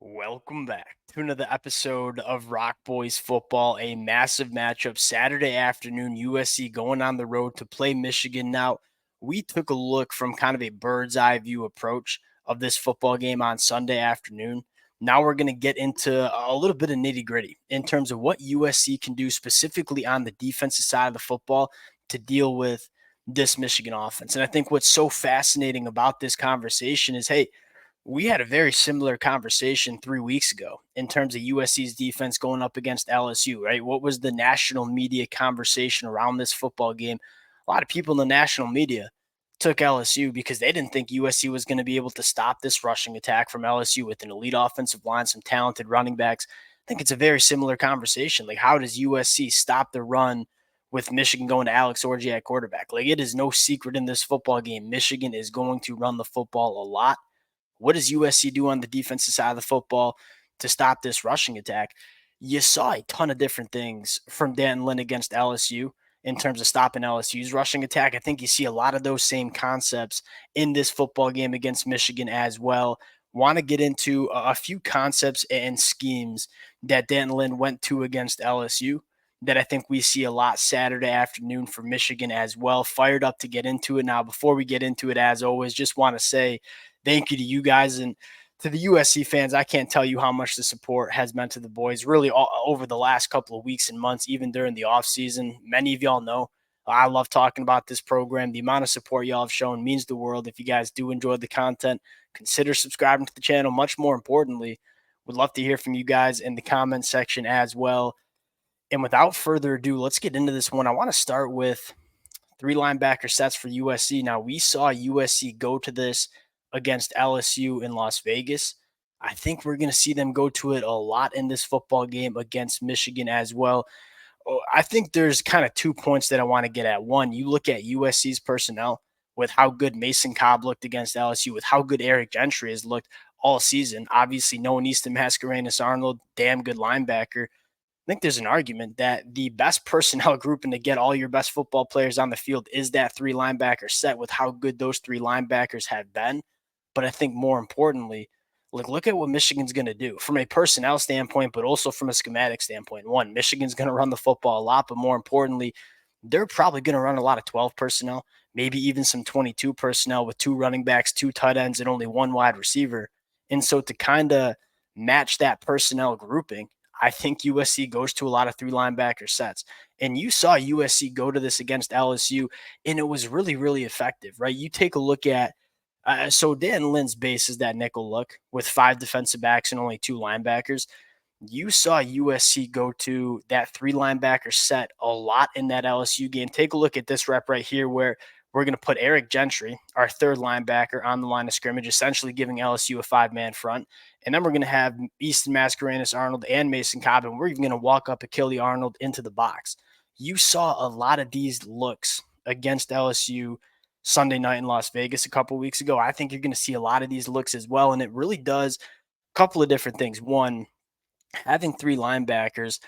Welcome back to another episode of Rock Boys Football, a massive matchup Saturday afternoon. USC going on the road to play Michigan. Now, we took a look from kind of a bird's eye view approach of this football game on Sunday afternoon. Now we're going to get into a little bit of nitty gritty in terms of what USC can do specifically on the defensive side of the football to deal with this Michigan offense. And I think what's so fascinating about this conversation is, hey, we had a very similar conversation 3 weeks ago in terms of USC's defense going up against LSU, right? What was the national media conversation around this football game? A lot of people in the national media took LSU because they didn't think USC was going to be able to stop this rushing attack from LSU with an elite offensive line, some talented running backs. I think it's a very similar conversation. Like, how does USC stop the run with Michigan going to Alex Orji at quarterback? Like, it is no secret in this football game. Michigan is going to run the football a lot. What does USC do on the defensive side of the football to stop this rushing attack? You saw a ton of different things from Dan Lynn against LSU in terms of stopping LSU's rushing attack. I think you see a lot of those same concepts in this football game against Michigan as well. Want to get into a few concepts and schemes that Dan Lynn went to against LSU that I think we see a lot Saturday afternoon for Michigan as well. Fired up to get into it now. Before we get into it, as always, just want to say thank you to you guys and to the USC fans. I can't tell you how much the support has meant to the boys really over the last couple of weeks and months, even during the offseason. Many of y'all know I love talking about this program. The amount of support y'all have shown means the world. If you guys do enjoy the content, consider subscribing to the channel. Much more importantly, would love to hear from you guys in the comment section as well. And without further ado, let's get into this one. I want to start with three linebacker sets for USC. Now, we saw USC go to this against LSU in Las Vegas. I think we're going to see them go to it a lot in this football game against Michigan as well. I think there's kind of 2 points that I want to get at. One, you look at USC's personnel with how good Mason Cobb looked against LSU, with how good Eric Gentry has looked all season. Obviously, knowing Easton Mascarenas Arnold, damn good linebacker. I think there's an argument that the best personnel grouping to get all your best football players on the field is that three linebacker set with how good those three linebackers have been. But I think more importantly, look at what Michigan's going to do from a personnel standpoint, but also from a schematic standpoint. One, Michigan's going to run the football a lot, but more importantly, they're probably going to run a lot of 12 personnel, maybe even some 22 personnel with two running backs, two tight ends, and only one wide receiver. And so to kind of match that personnel grouping, I think USC goes to a lot of three linebacker sets. And you saw USC go to this against LSU, and it was really, really effective, right? You take a look at so Dan Lynn's base is that nickel look with five defensive backs and only two linebackers. You saw USC go to that three linebacker set a lot in that LSU game. Take a look at this rep right here where we're going to put Eric Gentry, our third linebacker, on the line of scrimmage, essentially giving LSU a five-man front. And then we're going to have Easton Mascarenas Arnold and Mason Cobb, and we're even going to walk up Achille Arnold into the box. You saw a lot of these looks against LSU Sunday night in Las Vegas a couple weeks ago. I think you're going to see a lot of these looks as well, and it really does a couple of different things. One, having three linebackers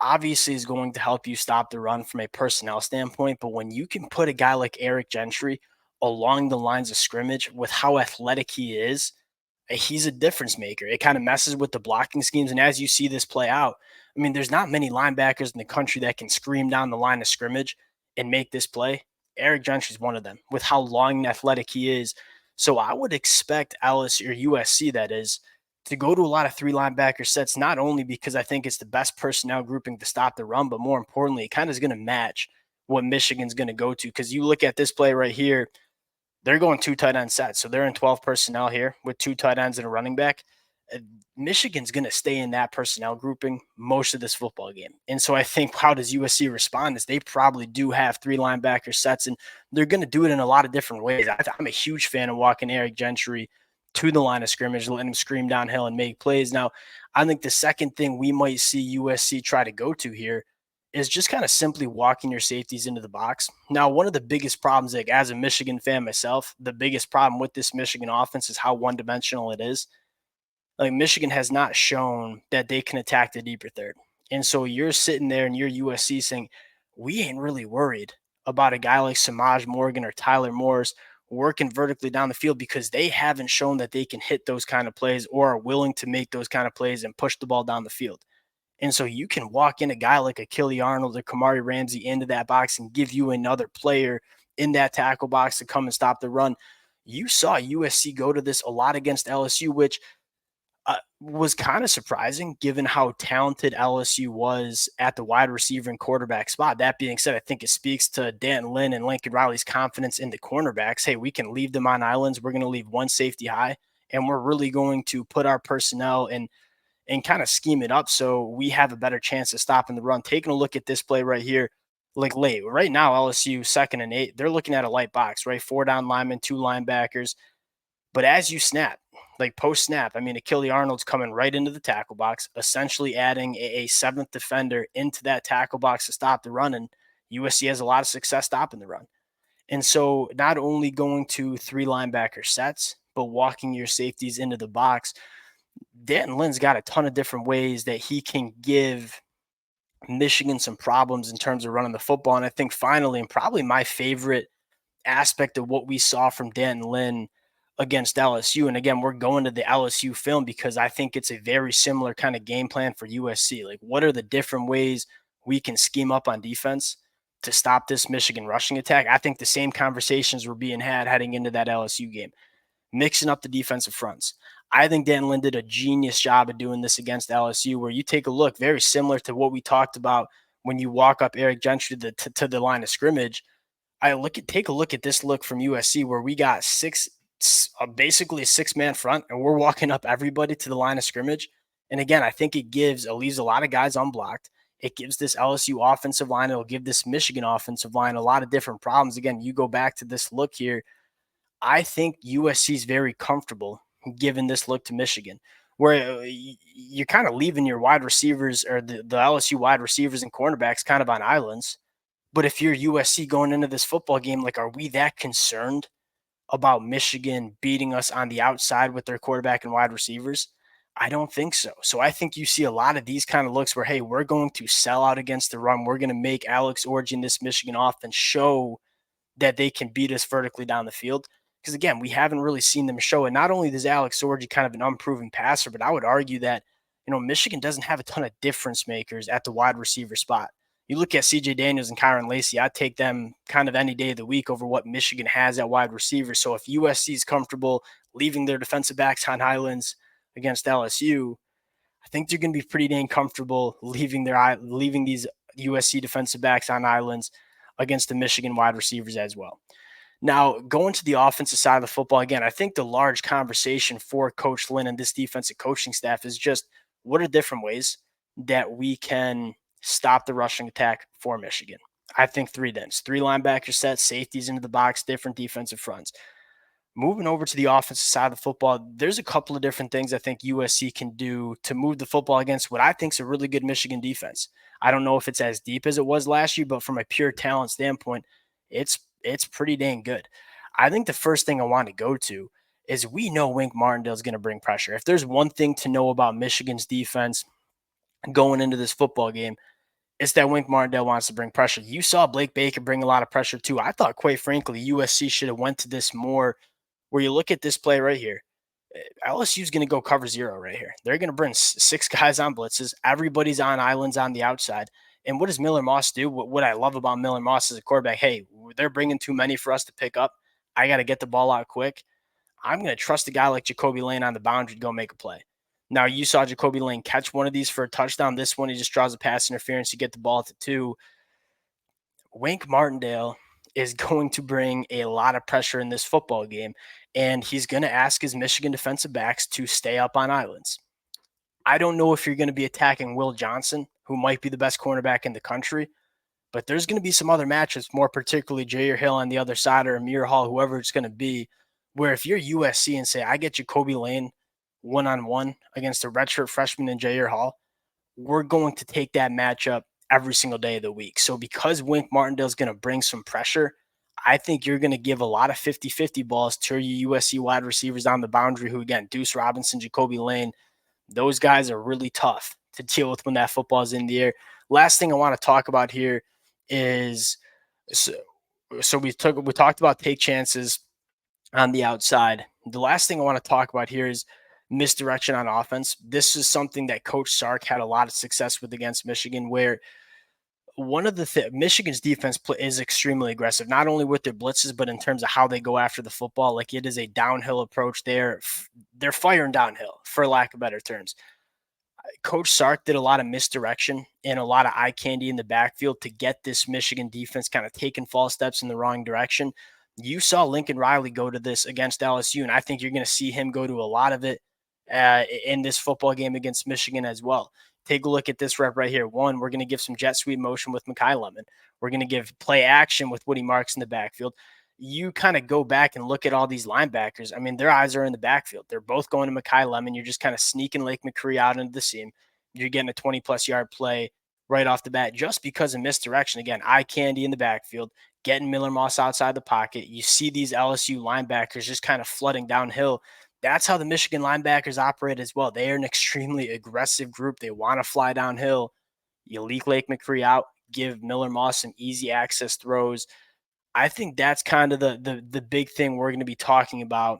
obviously is going to help you stop the run from a personnel standpoint, but when you can put a guy like Eric Gentry along the lines of scrimmage with how athletic he is, he's a difference maker. It kind of messes with the blocking schemes, and as you see this play out, I mean, there's not many linebackers in the country that can scream down the line of scrimmage and make this play. Eric Gentry is one of them with how long and athletic he is. So I would expect LSU or USC, that is, to go to a lot of three linebacker sets, not only because I think it's the best personnel grouping to stop the run, but more importantly, it kind of is going to match what Michigan's going to go to. Because you look at this play right here, they're going two tight end sets. So they're in 12 personnel here with two tight ends and a running back. Michigan's going to stay in that personnel grouping most of this football game. And so I think how does USC respond is they probably do have three linebacker sets, and they're going to do it in a lot of different ways. I'm a huge fan of walking Eric Gentry to the line of scrimmage, letting him scream downhill and make plays. Now, I think the second thing we might see USC try to go to here is just kind of simply walking your safeties into the box. Now, one of the biggest problems, like as a Michigan fan myself, the biggest problem with this Michigan offense is how one-dimensional it is. Like, Michigan has not shown that they can attack the deeper third. And so you're sitting there and you're USC saying, we ain't really worried about a guy like Samaj Morgan or Tyler Morris working vertically down the field because they haven't shown that they can hit those kind of plays or are willing to make those kind of plays and push the ball down the field. And so you can walk in a guy like Achille Arnold or Kamari Ramsey into that box and give you another player in that tackle box to come and stop the run. You saw USC go to this a lot against LSU, which was kind of surprising given how talented LSU was at the wide receiver and quarterback spot. That being said, I think it speaks to Dan Lynn and Lincoln Riley's confidence in the cornerbacks. Hey, we can leave them on islands. We're going to leave one safety high, and we're really going to put our personnel and kind of scheme it up so we have a better chance of stopping the run. Taking a look at this play right here, like late right now, LSU 2nd and 8. They're looking at a light box, right? 4 down linemen, 2 linebackers. But as you snap, like post snap, I mean, Achille Arnold's coming right into the tackle box, essentially adding a 7th defender into that tackle box to stop the run. And USC has a lot of success stopping the run. And so not only going to 3 linebacker sets, but walking your safeties into the box, Dan Lynn's got a ton of different ways that he can give Michigan some problems in terms of running the football. And I think finally, and probably my favorite aspect of what we saw from Dan Lynn against LSU. And again, we're going to the LSU film because I think it's a very similar kind of game plan for USC. Like, what are the different ways we can scheme up on defense to stop this Michigan rushing attack? I think the same conversations were being had heading into that LSU game, mixing up the defensive fronts. I think Dan Lynn did a genius job of doing this against LSU, where you take a look, very similar to what we talked about when you walk up Eric Gentry to the line of scrimmage. Take a look at this look from USC, where we got basically a 6-man front, and we're walking up everybody to the line of scrimmage. And again, I think it leaves a lot of guys unblocked. It gives this LSU offensive line, it'll give this Michigan offensive line a lot of different problems. Again, you go back to this look here. I think USC is very comfortable giving this look to Michigan, where you're kind of leaving your wide receivers or the LSU wide receivers and cornerbacks kind of on islands. But if you're USC going into this football game, like, are we that concerned about Michigan beating us on the outside with their quarterback and wide receivers? I don't think so. So I think you see a lot of these kind of looks where, hey, we're going to sell out against the run. We're going to make Alex Orji and this Michigan offense show that they can beat us vertically down the field. Because again, we haven't really seen them show it. Not only is Alex Orji kind of an unproven passer, but I would argue that, Michigan doesn't have a ton of difference makers at the wide receiver spot. You look at CJ Daniels and Kyron Lacey, I'd take them kind of any day of the week over what Michigan has at wide receiver. So if USC is comfortable leaving their defensive backs on islands against LSU, I think they're going to be pretty dang comfortable leaving these USC defensive backs on islands against the Michigan wide receivers as well. Now, going to the offensive side of the football, again, I think the large conversation for Coach Lynn and this defensive coaching staff is just, what are different ways that we can stop the rushing attack for Michigan? I think 3 linebacker sets, safeties into the box, different defensive fronts. Moving over to the offensive side of the football, there's a couple of different things I think USC can do to move the football against what I think is a really good Michigan defense. I don't know if it's as deep as it was last year, but from a pure talent standpoint, it's pretty dang good. I think the first thing I want to go to is, we know Wink Martindale is going to bring pressure. If there's one thing to know about Michigan's defense going into this football game, it's that Wink Martindale wants to bring pressure. You saw Blake Baker bring a lot of pressure too. I thought, quite frankly, USC should have went to this more, where you look at this play right here. LSU is going to go cover 0 right here. They're going to bring 6 guys on blitzes. Everybody's on islands on the outside. And what does Miller Moss do? What I love about Miller Moss as a quarterback, hey, they're bringing too many for us to pick up. I got to get the ball out quick. I'm going to trust a guy like Jacoby Lane on the boundary to go make a play. Now, you saw Jacoby Lane catch one of these for a touchdown. This one, he just draws a pass interference to get the ball to 2. Wink Martindale is going to bring a lot of pressure in this football game, and he's going to ask his Michigan defensive backs to stay up on islands. I don't know if you're going to be attacking Will Johnson, who might be the best cornerback in the country, but there's going to be some other matchups, more particularly Jair Hill on the other side or Amir Hall, whoever it's going to be, where if you're USC and say, I get Jacoby Lane one-on-one against a redshirt freshman in Jair Hall, we're going to take that matchup every single day of the week. So because Wink Martindale is going to bring some pressure, I think you're going to give a lot of 50-50 balls to your USC wide receivers on the boundary, who, again, Deuce Robinson, Jacoby Lane, those guys are really tough to deal with when that football is in the air. Last thing I want to talk about here is, so we talked about take chances. on the outside. The last thing I want to talk about here is misdirection on offense. This is something that Coach Sark had a lot of success with against Michigan, where one of the Michigan's defense is extremely aggressive, not only with their blitzes, but in terms of how they go after the football. Like, it is a downhill approach. They're firing downhill, for lack of better terms. Coach Sark did a lot of misdirection and a lot of eye candy in the backfield to get this Michigan defense kind of taking false steps in the wrong direction. You saw Lincoln Riley go to this against LSU, and I think you're going to see him go to a lot of it in this football game against Michigan as well. Take a look at this rep right here. One, we're going to give some jet sweep motion with Mekhi Lemon. We're going to give play action with Woody Marks in the backfield. You kind of go back and look at all these linebackers. I mean, their eyes are in the backfield. They're both going to Mekhi Lemon. You're just kind of sneaking Lake McCree out into the seam. You're getting a 20-plus yard play right off the bat just because of misdirection. Again, eye candy in the backfield, getting Miller Moss outside the pocket. You see these LSU linebackers just kind of flooding downhill. That's how the Michigan linebackers operate as well. They are an extremely aggressive group. They want to fly downhill. You leak Lake McCree out, give Miller Moss some easy access throws. I think that's kind of the big thing we're going to be talking about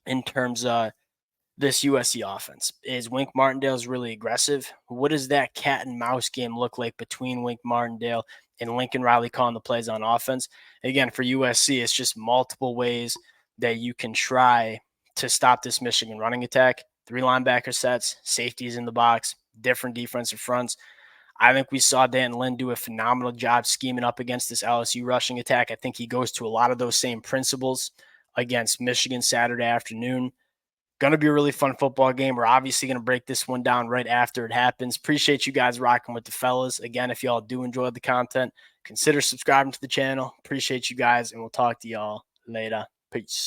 in terms of this USC offense. Is Wink Martindale is really aggressive. What does that cat and mouse game look like between Wink Martindale and Lincoln Riley calling the plays on offense? Again, for USC, it's just multiple ways that you can try to stop this Michigan running attack. 3 linebacker sets, safeties in the box, different defensive fronts. I think we saw Dan Lynn do a phenomenal job scheming up against this LSU rushing attack. I think he goes to a lot of those same principles against Michigan Saturday afternoon. Going to be a really fun football game. We're obviously going to break this one down right after it happens. Appreciate you guys rocking with the fellas. Again, if y'all do enjoy the content, consider subscribing to the channel. Appreciate you guys, and we'll talk to y'all later. Peace.